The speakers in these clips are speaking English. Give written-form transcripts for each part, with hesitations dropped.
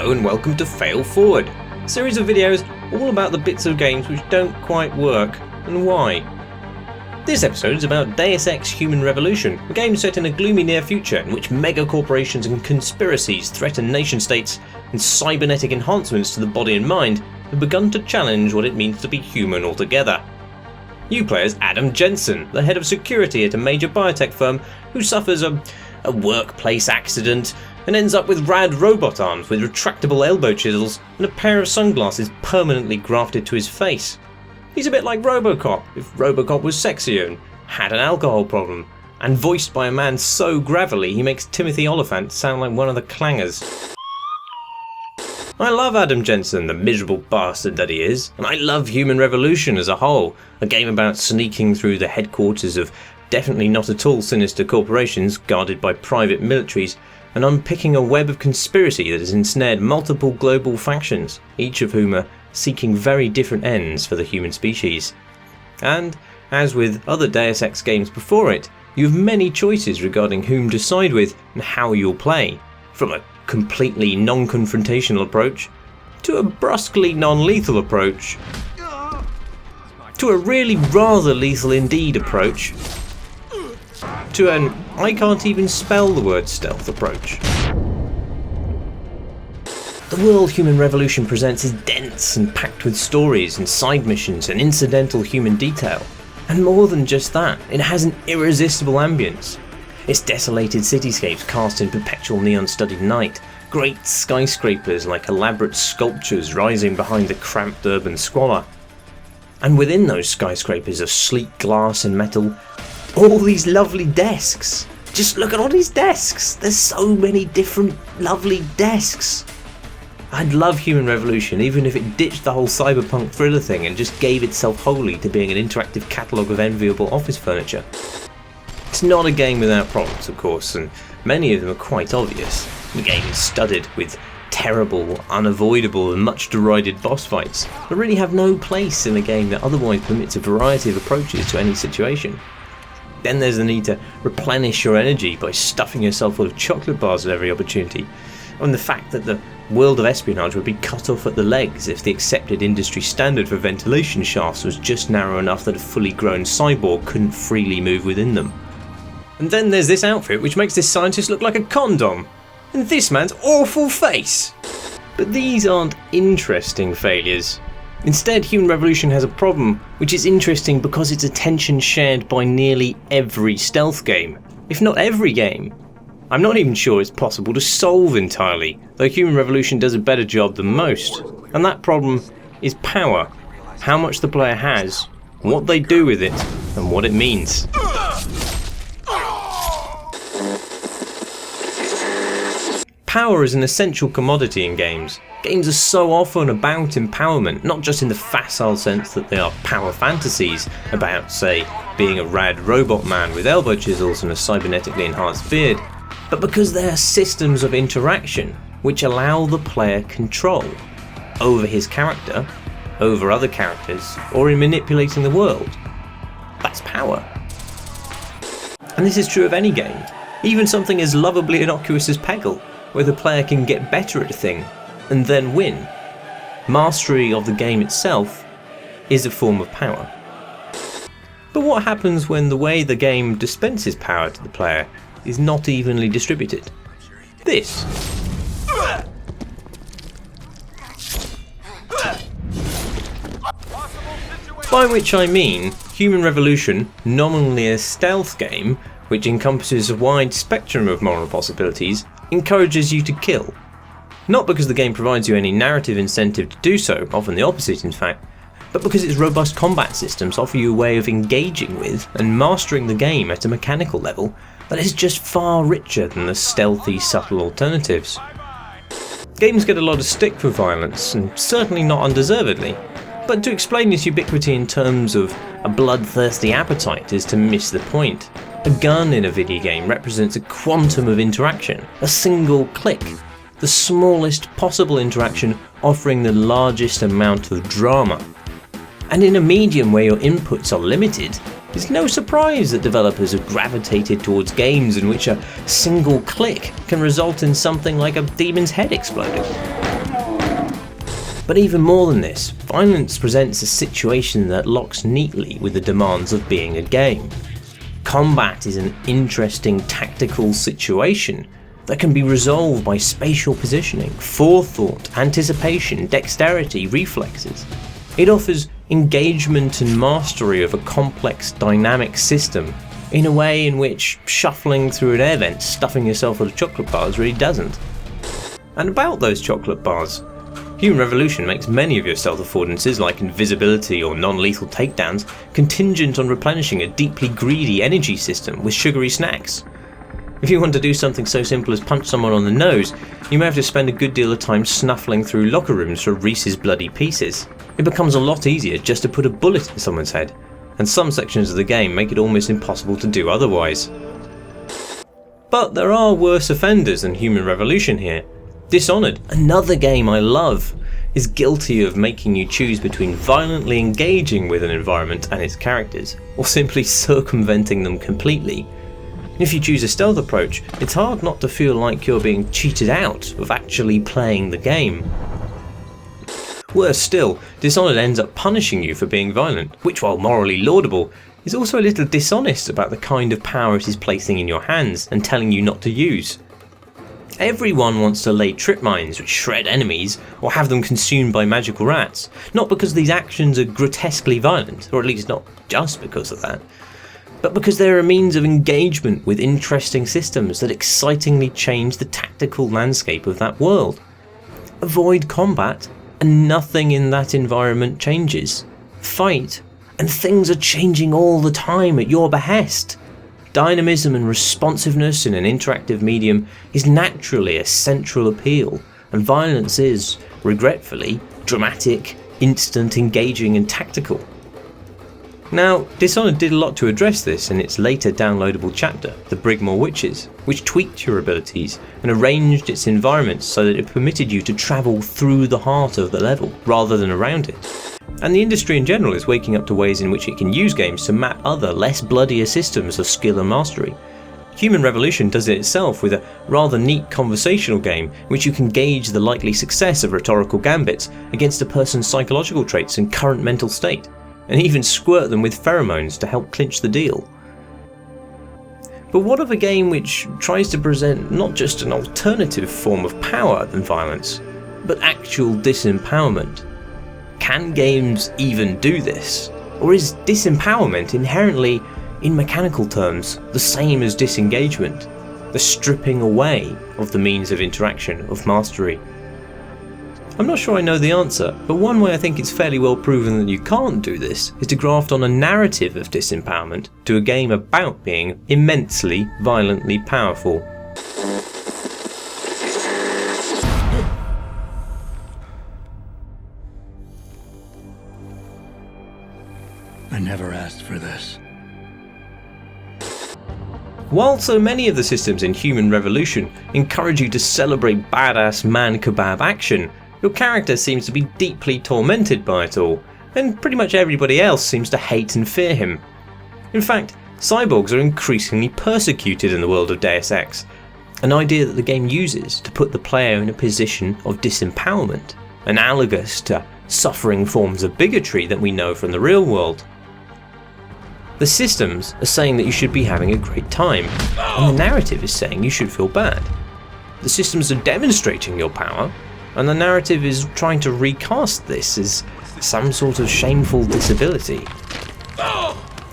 Hello and welcome to Fail Forward, a series of videos all about the bits of games which don't quite work and why. This episode is about Deus Ex Human Revolution, a game set in a gloomy near future in which mega corporations and conspiracies threaten nation states, and cybernetic enhancements to the body and mind have begun to challenge what it means to be human altogether. You play as Adam Jensen, the head of security at a major biotech firm who suffers a workplace accident and ends up with rad robot arms with retractable elbow chisels and a pair of sunglasses permanently grafted to his face. He's a bit like Robocop if Robocop was sexier and had an alcohol problem, and voiced by a man so gravelly he makes Timothy Oliphant sound like one of the clangers. I love Adam Jensen, the miserable bastard that he is, and I love Human Revolution as a whole, a game about sneaking through the headquarters of definitely not at all sinister corporations guarded by private militaries, and unpicking a web of conspiracy that has ensnared multiple global factions, each of whom are seeking very different ends for the human species. And, as with other Deus Ex games before it, you have many choices regarding whom to side with and how you'll play, from a completely non-confrontational approach, to a brusquely non-lethal approach, to a really rather lethal indeed approach, to an I can't even spell the word stealth approach. The world Human Revolution presents is dense and packed with stories and side missions and incidental human detail. And more than just that, it has an irresistible ambience. Its desolated cityscapes cast in perpetual neon-studded night, great skyscrapers like elaborate sculptures rising behind the cramped urban squalor. And within those skyscrapers of sleek glass and metal, all these lovely desks. Just look at all these desks. There's so many different lovely desks. I'd love Human Revolution even if it ditched the whole cyberpunk thriller thing and just gave itself wholly to being an interactive catalogue of enviable office furniture. It's not a game without problems, of course, and many of them are quite obvious. The game is studded with terrible, unavoidable and much derided boss fights that really have no place in a game that otherwise permits a variety of approaches to any situation. Then there's the need to replenish your energy by stuffing yourself full of chocolate bars at every opportunity, and the fact that the world of espionage would be cut off at the legs if the accepted industry standard for ventilation shafts was just narrow enough that a fully grown cyborg couldn't freely move within them. And then there's this outfit which makes this scientist look like a condom, and this man's awful face. But these aren't interesting failures. Instead, Human Revolution has a problem which is interesting because it's a tension shared by nearly every stealth game, if not every game. I'm not even sure it's possible to solve entirely, though Human Revolution does a better job than most. And that problem is power. How much the player has, what they do with it, and what it means. Power is an essential commodity in games. Games are so often about empowerment, not just in the facile sense that they are power fantasies about, say, being a rad robot man with elbow chisels and a cybernetically enhanced beard, but because they are systems of interaction which allow the player control over his character, over other characters, or in manipulating the world. That's power. And this is true of any game, even something as lovably innocuous as Peggle, where the player can get better at a thing and then win. Mastery of the game itself is a form of power. But what happens when the way the game dispenses power to the player is not evenly distributed? This. By which I mean Human Revolution, nominally a stealth game, which encompasses a wide spectrum of moral possibilities, encourages you to kill. Not because the game provides you any narrative incentive to do so, often the opposite in fact, but because its robust combat systems offer you a way of engaging with and mastering the game at a mechanical level that is just far richer than the stealthy, subtle alternatives. Games get a lot of stick for violence, and certainly not undeservedly, but to explain this ubiquity in terms of a bloodthirsty appetite is to miss the point. A gun in a video game represents a quantum of interaction, a single click, the smallest possible interaction offering the largest amount of drama. And in a medium where your inputs are limited, it's no surprise that developers have gravitated towards games in which a single click can result in something like a demon's head exploding. But even more than this, violence presents a situation that locks neatly with the demands of being a game. Combat is an interesting tactical situation that can be resolved by spatial positioning, forethought, anticipation, dexterity, reflexes. It offers engagement and mastery of a complex dynamic system in a way in which shuffling through an air vent stuffing yourself full of chocolate bars really doesn't. And about those chocolate bars, Human Revolution makes many of your stealth affordances like invisibility or non-lethal takedowns contingent on replenishing a deeply greedy energy system with sugary snacks. If you want to do something so simple as punch someone on the nose, you may have to spend a good deal of time snuffling through locker rooms for Reese's Bloody Pieces. It becomes a lot easier just to put a bullet in someone's head, and some sections of the game make it almost impossible to do otherwise. But there are worse offenders than Human Revolution here. Dishonored, another game I love, is guilty of making you choose between violently engaging with an environment and its characters, or simply circumventing them completely. If you choose a stealth approach, it's hard not to feel like you're being cheated out of actually playing the game. Worse still, Dishonored ends up punishing you for being violent, which, while morally laudable, is also a little dishonest about the kind of power it is placing in your hands and telling you not to use. Everyone wants to lay trip mines which shred enemies or have them consumed by magical rats, not because these actions are grotesquely violent, or at least not just because of that, but because they're a means of engagement with interesting systems that excitingly change the tactical landscape of that world. Avoid combat, and nothing in that environment changes. Fight, and things are changing all the time at your behest. Dynamism and responsiveness in an interactive medium is naturally a central appeal, and violence is, regretfully, dramatic, instant, engaging, and tactical. Now, Dishonored did a lot to address this in its later downloadable chapter, The Brigmore Witches, which tweaked your abilities and arranged its environments so that it permitted you to travel through the heart of the level, rather than around it. And the industry in general is waking up to ways in which it can use games to map other, less bloodier systems of skill and mastery. Human Revolution does it itself with a rather neat conversational game in which you can gauge the likely success of rhetorical gambits against a person's psychological traits and current mental state, and even squirt them with pheromones to help clinch the deal. But what of a game which tries to present not just an alternative form of power than violence, but actual disempowerment? Can games even do this? Or is disempowerment inherently, in mechanical terms, the same as disengagement, the stripping away of the means of interaction, of mastery? I'm not sure I know the answer, but one way I think it's fairly well proven that you can't do this is to graft on a narrative of disempowerment to a game about being immensely, violently powerful. I never asked for this. While so many of the systems in Human Revolution encourage you to celebrate badass man kebab action, your character seems to be deeply tormented by it all, and pretty much everybody else seems to hate and fear him. In fact, cyborgs are increasingly persecuted in the world of Deus Ex, an idea that the game uses to put the player in a position of disempowerment, analogous to suffering forms of bigotry that we know from the real world. The systems are saying that you should be having a great time, and the narrative is saying you should feel bad. The systems are demonstrating your power, and the narrative is trying to recast this as some sort of shameful disability.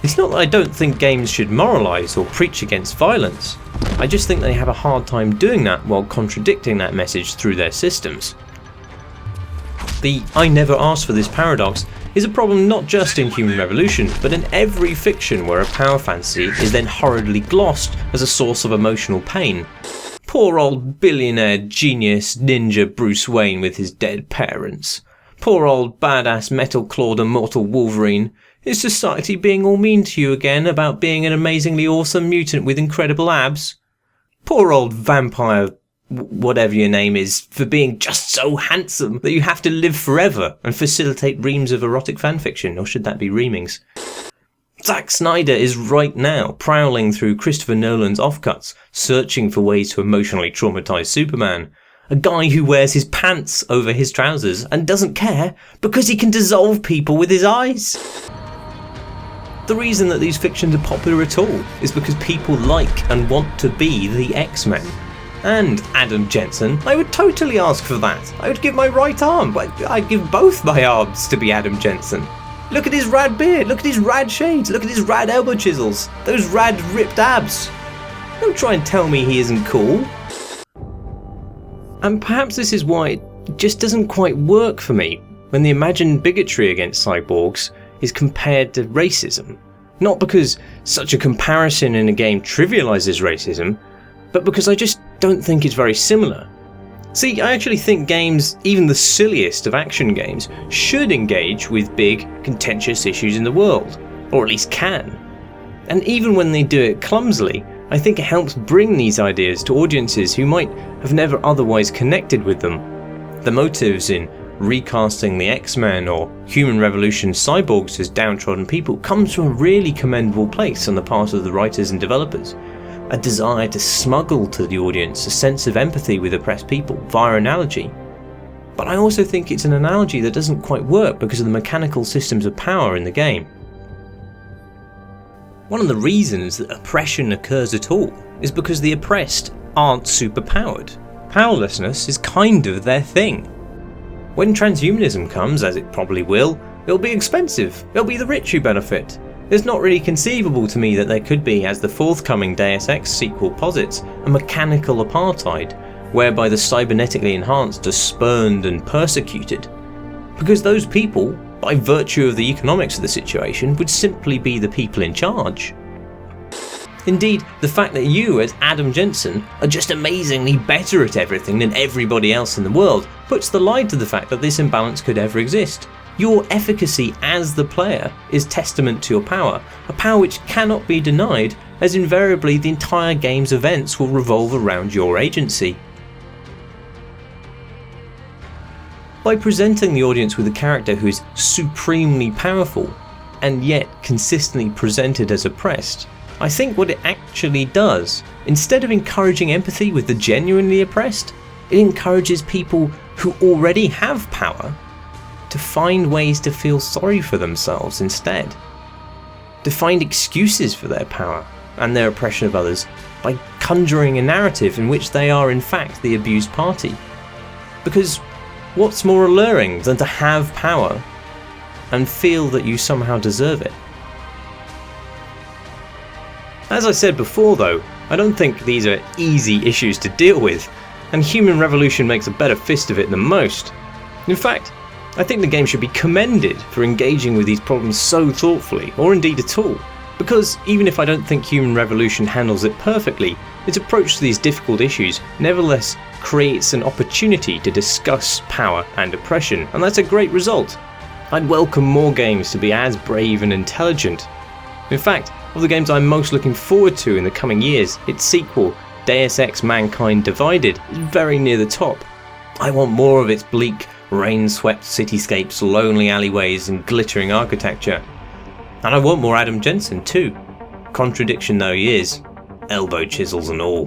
It's not that I don't think games should moralise or preach against violence, I just think they have a hard time doing that while contradicting that message through their systems. The "I never asked for this" paradox is a problem not just in Human Revolution, but in every fiction where a power fantasy is then horridly glossed as a source of emotional pain. Poor old billionaire genius ninja Bruce Wayne with his dead parents. Poor old badass metal-clawed immortal Wolverine. Is society being all mean to you again about being an amazingly awesome mutant with incredible abs? Poor old vampire whatever your name is, for being just so handsome that you have to live forever and facilitate reams of erotic fanfiction, or should that be reamings? Zack Snyder is right now prowling through Christopher Nolan's offcuts, searching for ways to emotionally traumatise Superman, A guy who wears his pants over his trousers and doesn't care because he can dissolve people with his eyes. The reason that these fictions are popular at all is because people like and want to be the X-Men. And Adam Jensen, I would totally ask for that. I would give my right arm, I'd give both my arms to be Adam Jensen. Look at his rad beard, look at his rad shades, look at his rad elbow chisels, those rad ripped abs. Don't try and tell me he isn't cool. And perhaps this is why it just doesn't quite work for me when the imagined bigotry against cyborgs is compared to racism. Not because such a comparison in a game trivializes racism, but because I just don't think it's very similar. See, I actually think games, even the silliest of action games, should engage with big, contentious issues in the world, or at least can. And even when they do it clumsily, I think it helps bring these ideas to audiences who might have never otherwise connected with them. The motives in recasting the X-Men or Human Revolution cyborgs as downtrodden people comes from a really commendable place on the part of the writers and developers. A desire to smuggle to the audience a sense of empathy with oppressed people via analogy. But I also think it's an analogy that doesn't quite work because of the mechanical systems of power in the game. One of the reasons that oppression occurs at all is because the oppressed aren't superpowered. Powerlessness is kind of their thing. When transhumanism comes, as it probably will, it'll be expensive, it'll be the rich who benefit. It's not really conceivable to me that there could be, as the forthcoming Deus Ex sequel posits, a mechanical apartheid, whereby the cybernetically enhanced are spurned and persecuted. Because those people, by virtue of the economics of the situation, would simply be the people in charge. Indeed, the fact that you, as Adam Jensen, are just amazingly better at everything than everybody else in the world puts the lie to the fact that this imbalance could ever exist. Your efficacy as the player is testament to your power, a power which cannot be denied, as invariably the entire game's events will revolve around your agency. By presenting the audience with a character who is supremely powerful, and yet consistently presented as oppressed, I think what it actually does, instead of encouraging empathy with the genuinely oppressed, it encourages people who already have power to find ways to feel sorry for themselves instead. To find excuses for their power and their oppression of others by conjuring a narrative in which they are in fact the abused party. Because what's more alluring than to have power and feel that you somehow deserve it? As I said before though, I don't think these are easy issues to deal with, and Human Revolution makes a better fist of it than most. In fact, I think the game should be commended for engaging with these problems so thoughtfully, or indeed at all, because even if I don't think Human Revolution handles it perfectly, its approach to these difficult issues nevertheless creates an opportunity to discuss power and oppression, and that's a great result. I'd welcome more games to be as brave and intelligent. In fact, of the games I'm most looking forward to in the coming years, its sequel, Deus Ex Mankind Divided, is very near the top. I want more of its bleak, rain-swept cityscapes, lonely alleyways and glittering architecture. And I want more Adam Jensen too. Contradiction though he is, elbow chisels and all.